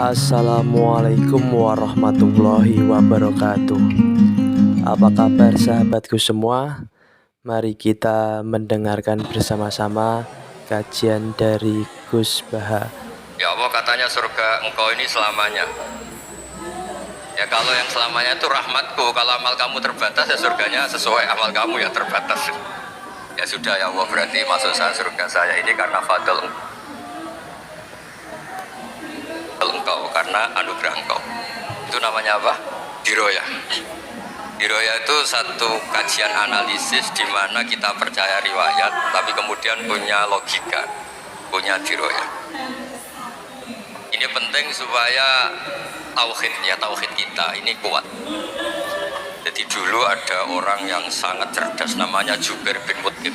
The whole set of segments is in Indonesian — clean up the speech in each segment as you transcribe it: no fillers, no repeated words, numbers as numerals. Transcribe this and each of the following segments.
Assalamualaikum warahmatullahi wabarakatuh. Apa kabar sahabatku semua? Mari kita mendengarkan bersama-sama kajian dari Gus Baha. Ya Allah, katanya surga engkau ini selamanya. Ya kalau yang selamanya itu rahmatku. Kalau amal kamu terbatas, ya surganya sesuai amal kamu ya terbatas. Ya sudah ya Allah, berarti masuk saya surga saya ini karena fadl engkau, karena anugerah engkau. Itu namanya apa? Diroya. Diroya itu satu kajian analisis di mana kita percaya riwayat tapi kemudian punya logika, punya diroya. Ini penting supaya tauhid kita ini kuat. Jadi dulu ada orang yang sangat cerdas namanya Jubair bin Mut'im.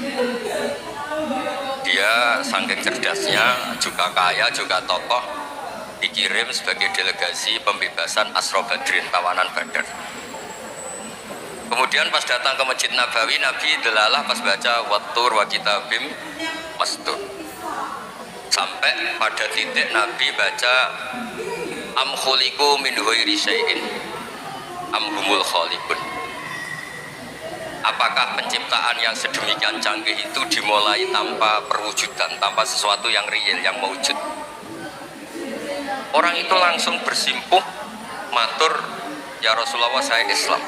Dia saking cerdasnya, juga kaya, juga tokoh, dikirim sebagai delegasi pembebasan Asra Badrin, tawanan Badar. Kemudian pas datang ke Masjid Nabawi, Nabi delalah pas baca Wattur wa kitabim mastur. Sampai pada titik Nabi baca am khuliqu min ghairi syai'in am humul khaliqun. Apakah penciptaan yang sedemikian canggih itu dimulai tanpa perwujudan, tanpa sesuatu yang real, yang mewujud? Orang itu langsung bersimpuh matur, ya Rasulullah, saya Islam.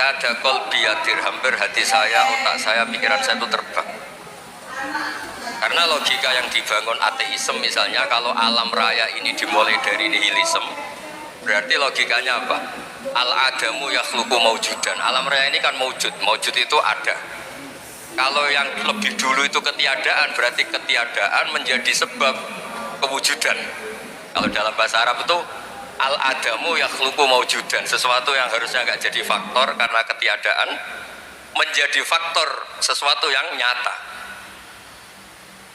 Ada qalbi yadir, hampir hati saya, otak saya, pikiran saya itu terbang. Karena logika yang dibangun ateisme misalnya, kalau alam raya ini dimulai dari nihilisme, berarti logikanya apa? Al-adamu yakhluqu maujudan. Alam raya ini kan maujud, maujud itu ada. Kalau yang lebih dulu itu ketiadaan, berarti ketiadaan menjadi sebab kewujudan. Kalau dalam bahasa Arab itu al-adamu yakhluqu maujudan, sesuatu yang harusnya nggak jadi faktor karena ketiadaan menjadi faktor sesuatu yang nyata.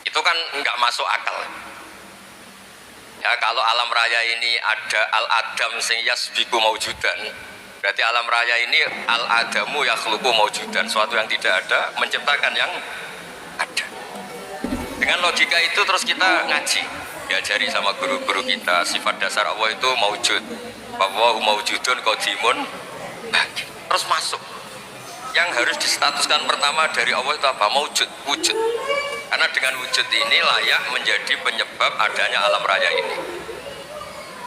Itu kan nggak masuk akal. Ya, kalau alam raya ini ada al-adam sing yasbiqu maujudan, berarti alam raya ini al-adamu yakhluqu maujudan, sesuatu yang tidak ada menciptakan yang ada. Dengan logika itu terus kita ngaji, diajari sama guru-guru kita sifat dasar Allah itu maujud, bahwa maujudun qadimun, terus masuk. Yang harus distatuskan pertama dari Allah itu apa? Maujud, wujud. Karena dengan wujud ini layak menjadi penyebab adanya alam raya ini.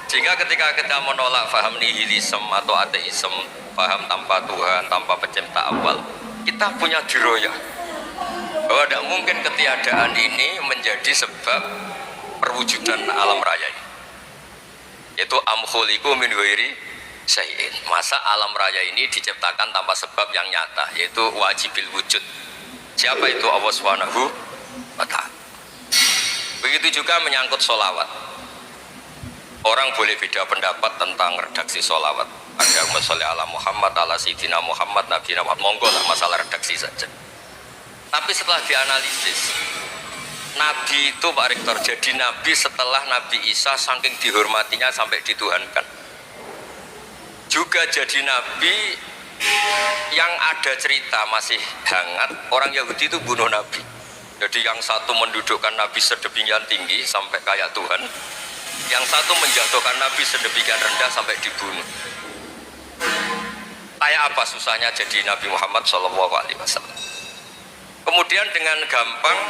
Sehingga ketika kita menolak faham nihilisme atau ateisme, faham tanpa Tuhan, tanpa pencipta awal, kita punya diroya bahwa tidak mungkin ketiadaan ini menjadi sebab perwujudan alam raya ini. Yaitu am khuliqu min ghairi syai'in. Masa alam raya ini diciptakan tanpa sebab yang nyata, yaitu wajibil wujud. Siapa itu? Allah Subhanahu wa ta'ala. Begitu juga menyangkut sholawat. Orang boleh beda pendapat tentang redaksi sholawat. Ada sholli ala Muhammad, ala Sayyidina Muhammad, Nabi Muhammad, monggo lah, masalah redaksi saja. Tapi setelah dianalisis, Nabi itu Pak Rektor jadi Nabi setelah Nabi Isa saking dihormatinya sampai dituhankan. Juga jadi Nabi yang ada cerita masih hangat, orang Yahudi itu bunuh Nabi. Jadi yang satu mendudukkan Nabi sedemikian tinggi sampai kayak Tuhan, yang satu menjatuhkan Nabi sedemikian rendah sampai dibunuh. Kayak apa susahnya jadi Nabi Muhammad SAW. Kemudian dengan gampang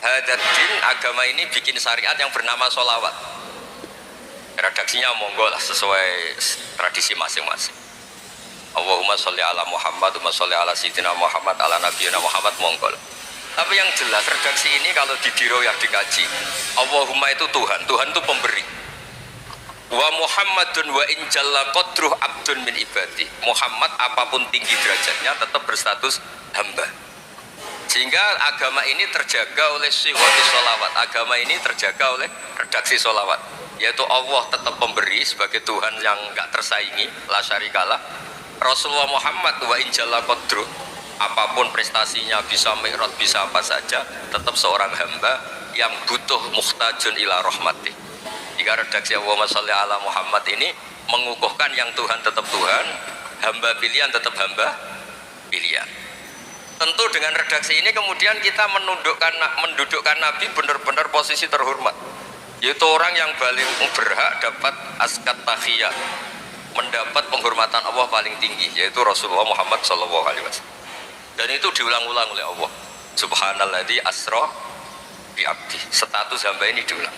Hadaddin agama ini bikin syariat yang bernama sholawat. Redaksinya monggo lah sesuai tradisi masing-masing. Allahumma sholli ala Muhammad, Allahumma sholli ala Sayyidina Muhammad, ala Nabiyina Muhammad, monggo. Tapi yang jelas redaksi ini kalau di diro yang dikaji, Allahumma itu Tuhan, Tuhan itu pemberi. Wa Muhammadun wa injalla qadruh abdun min ibadi. Muhammad apapun tinggi derajatnya tetap berstatus hamba. Sehingga agama ini terjaga oleh syighati sholawat. Agama ini terjaga oleh redaksi sholawat, yaitu Allah tetap pemberi sebagai Tuhan yang enggak tersaingi, la syarikalah. Rasulullah Muhammad wa injalla qadruh, apapun prestasinya, bisa mi'raj, bisa apa saja, tetap seorang hamba yang butuh muhtajun ila rahmati. Jika redaksi Allahumma sholli ala Muhammad ini mengukuhkan yang Tuhan tetap Tuhan, hamba pilihan tetap hamba pilihan. Tentu dengan redaksi ini kemudian kita mendudukkan Nabi benar-benar posisi terhormat. Yaitu orang yang paling berhak dapat askat tahiyat, mendapat penghormatan Allah paling tinggi, yaitu Rasulullah Muhammad SAW. Dan itu diulang-ulang oleh Allah. Subhanalladzi asra bi abdi. Status hamba ini diulang.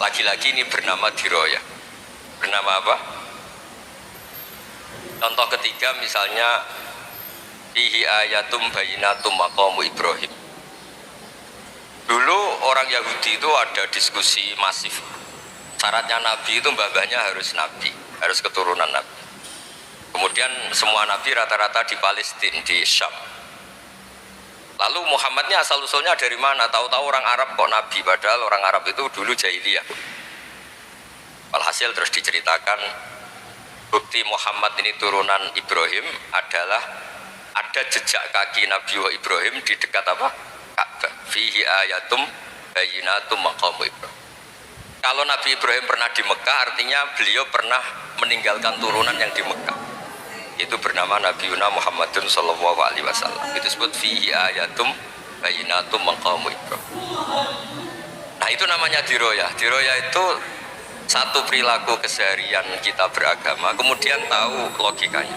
Lagi-lagi ini bernama diroya. Bernama apa? Contoh ketiga misalnya fihi ayatum bayinatum maqamu Ibrahim. Dulu orang Yahudi itu ada diskusi masif. Syaratnya Nabi itu mbah-mbahnya harus Nabi, harus keturunan Nabi. Kemudian semua Nabi rata-rata di Palestina, di Syam. Lalu Muhammadnya asal-usulnya dari mana? Tahu-tahu orang Arab kok Nabi, padahal orang Arab itu dulu jahiliyah. Walhasil terus diceritakan bukti Muhammad ini turunan Ibrahim adalah ada jejak kaki Nabi Ibrahim di dekat apa? Ka'bah. Fihi ayatum bayinatum maqamu Ibrahim. Kalau Nabi Ibrahim pernah di Mekah, artinya beliau pernah meninggalkan turunan yang di Mekah. Itu bernama Nabiuna Muhammadun sallallahu alaihi wasallam. Itu disebut fihi ayatum bayinatum maqamu Ibrahim. Nah, itu namanya diroya. Diroya itu satu perilaku keseharian kita beragama, kemudian tahu logikanya.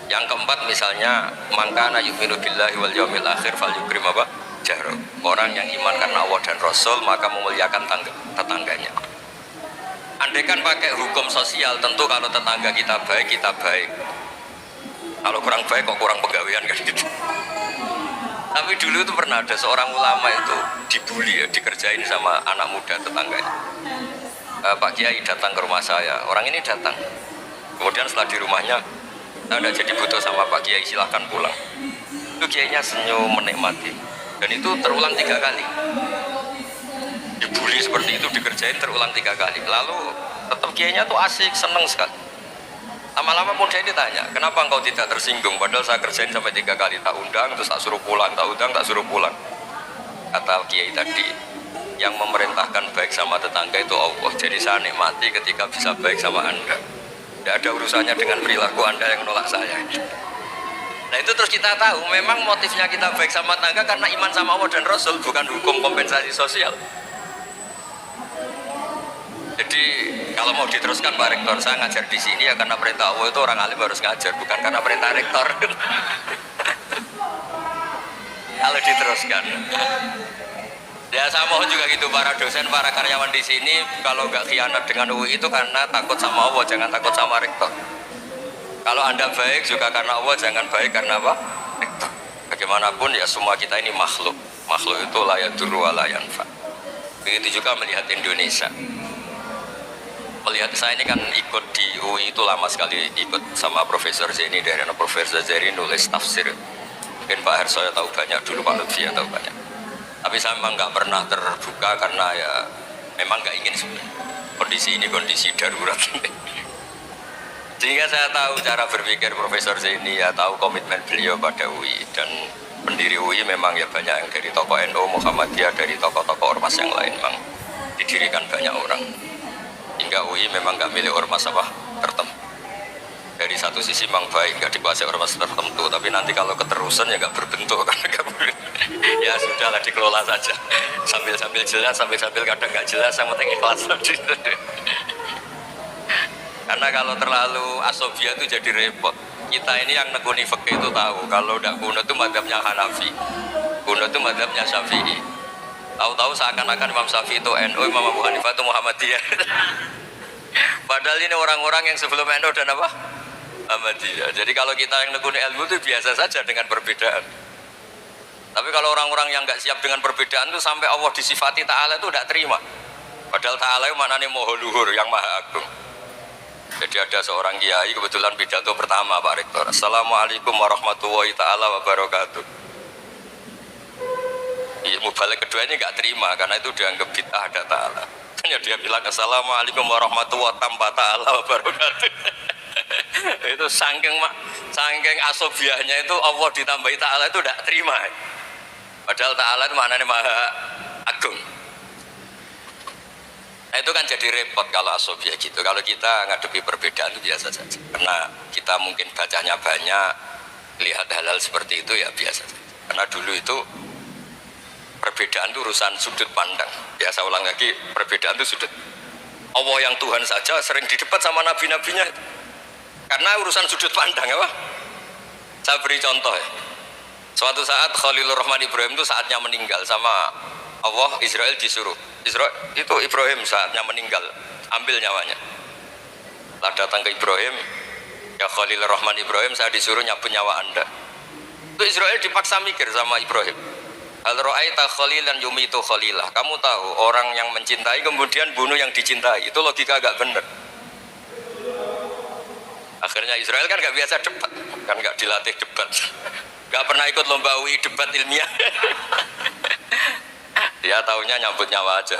Yang keempat misalnya mangkana yu'minu billahi wal yaumil akhir falyukrim apa? Jahro. Orang yang iman karena Allah dan Rasul maka memuliakan tetangganya. Andai kan pakai hukum sosial, tentu kalau tetangga kita baik, kita baik. Kalau kurang baik kok kurang pegawaian kan gitu. Tapi dulu itu pernah ada seorang ulama itu dibully ya, dikerjain sama anak muda tetangganya. Pak Kiai datang ke rumah saya, orang ini datang. Kemudian setelah di rumahnya, saya tidak jadi butuh sama Pak Kiai, silahkan pulang. Itu Kiainya senyum menikmati. Dan itu terulang 3 kali. Dibully seperti itu, dikerjain terulang 3 kali. Lalu tetap Kiainya tuh asik, seneng sekali. Lama-lama pun saya ditanya, kenapa engkau tidak tersinggung? Padahal saya kerjain sampai 3 kali, tak undang, terus tak suruh pulang, tak undang, tak suruh pulang. Kata Kiai tadi, yang memerintahkan baik sama tetangga itu Allah. Jadi saya nikmati ketika bisa baik sama Anda. Tidak ada urusannya dengan perilaku Anda yang menolak saya. Nah itu terus kita tahu, memang motifnya kita baik sama tetangga karena iman sama Allah dan Rasul, bukan hukum kompensasi sosial. Jadi kalau mau diteruskan Pak Rektor, saya ngajar di sini ya karena perintah Allah, itu orang alim harus ngajar, bukan karena perintah Rektor. Kalau diteruskan, ya saya mohon juga gitu para dosen, para karyawan di sini, kalau nggak khianat dengan UI itu karena takut sama Allah, jangan takut sama Rektor. Kalau Anda baik juga karena Allah, jangan baik karena apa? Rektor. Bagaimanapun ya semua kita ini makhluk. Makhluk itu la yadurru wa la yanfa. Begitu juga melihat Indonesia. Melihat saya ini kan ikut di UI itu lama sekali, ikut sama Profesor Zeni, dari Profesor Zeni nulis tafsir. Mungkin Pak Harsoyo tahu banyak, dulu Pak Lutfi tahu banyak. Tapi saya memang nggak pernah terbuka karena ya memang nggak ingin sebenarnya. Kondisi ini kondisi darurat. Sehingga saya tahu cara berpikir Profesor Zeni, ya tahu komitmen beliau pada UI, dan pendiri UI memang ya banyak yang dari tokoh NU, Muhammadiyah, dari tokoh-tokoh ormas yang lain memang didirikan banyak orang. Hingga UI memang nggak milik ormas apa tertentu. Dari satu sisi memang baik, nggak dikuasai ormas tertentu, tapi nanti kalau keterusan ya nggak berbentuk karena ya sudahlah dikelola saja, sambil jelas, sambil kadang nggak jelas, yang penting ikhlas. Karena kalau terlalu asobia itu jadi repot. Kita ini yang nekuni fikih itu tahu kalau udah kunut itu mazhabnya Hanafi, kunut itu mazhabnya Syafi'i. Tahu-tahu seakan-akan Imam Syafi'i itu NU, Imam Abu Hanifah itu Muhammadiyah. Padahal ini orang-orang yang sebelum NU dan apa? Muhammadiyah. Jadi kalau kita yang nekuni ilmu itu biasa saja dengan perbedaan. Tapi kalau orang-orang yang nggak siap dengan perbedaan itu sampai Allah disifati Ta'ala itu tidak terima. Padahal Ta'ala itu maknanya Maha Luhur, yang Maha Agung. Jadi ada seorang kiai kebetulan pidato pertama Pak Rektor, Assalamualaikum warahmatullahi ta'ala wabarakatuh. Mubalik kedua ini nggak terima karena itu dianggap bid'ah ada ta'ala. Hanya dia bilang Assalamualaikum warahmatullahi ta'ala wabarakatuh. Itu saking asobiahnya itu Allah ditambahi ta'ala itu tidak terima. Padahal ta'ala itu maknanya Maha Agung. Nah itu kan jadi repot kalau asobia gitu. Kalau kita ngadepi perbedaan itu biasa saja. Karena kita mungkin bacanya banyak, lihat hal-hal seperti itu ya biasa saja. Karena dulu itu Perbedaan itu urusan sudut pandang. Ya saya ulang lagi, perbedaan itu sudut. Allah yang Tuhan saja sering didebat sama nabi-nabinya. Karena urusan sudut pandang apa? Saya beri contoh ya. Suatu saat Khalilur Rahman Ibrahim itu saatnya meninggal sama Allah, Israel disuruh. Israel itu Ibrahim saatnya meninggal, ambil nyawanya. Lah datang ke Ibrahim, ya Khalilur Rahman Ibrahim, saya disuruh nyabut nyawa Anda. Itu Israel dipaksa mikir sama Ibrahim. Hal ra'aita khalilan yumitu khalilah. Kamu tahu orang yang mencintai kemudian bunuh yang dicintai. Itu logika agak benar. Akhirnya Israel kan gak biasa debat, kan gak dilatih debat, gak pernah ikut lomba UI debat ilmiah. Dia taunya nyambut nyawa aja.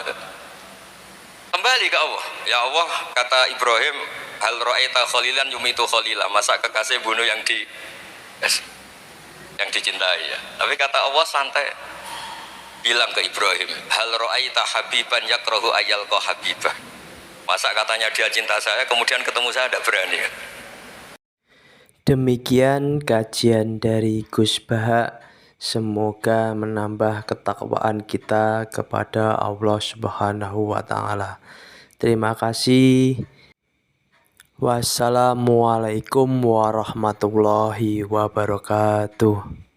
Kembali ke Allah. Ya Allah, kata Ibrahim, hal ra'aita khalilan yumitu khalilah. Masa kekasih bunuh yang dicintai ya. Tapi kata Allah santai, bilang ke Ibrahim, hal ra'aita habiban yakrahu ayyalqa habibah. Masa katanya dia cinta saya kemudian ketemu saya tidak berani ya. Demikian kajian dari Gus Baha. Semoga menambah ketakwaan kita kepada Allah Subhanahu wa Ta'ala. Terima kasih. Wassalamualaikum warahmatullahi wabarakatuh.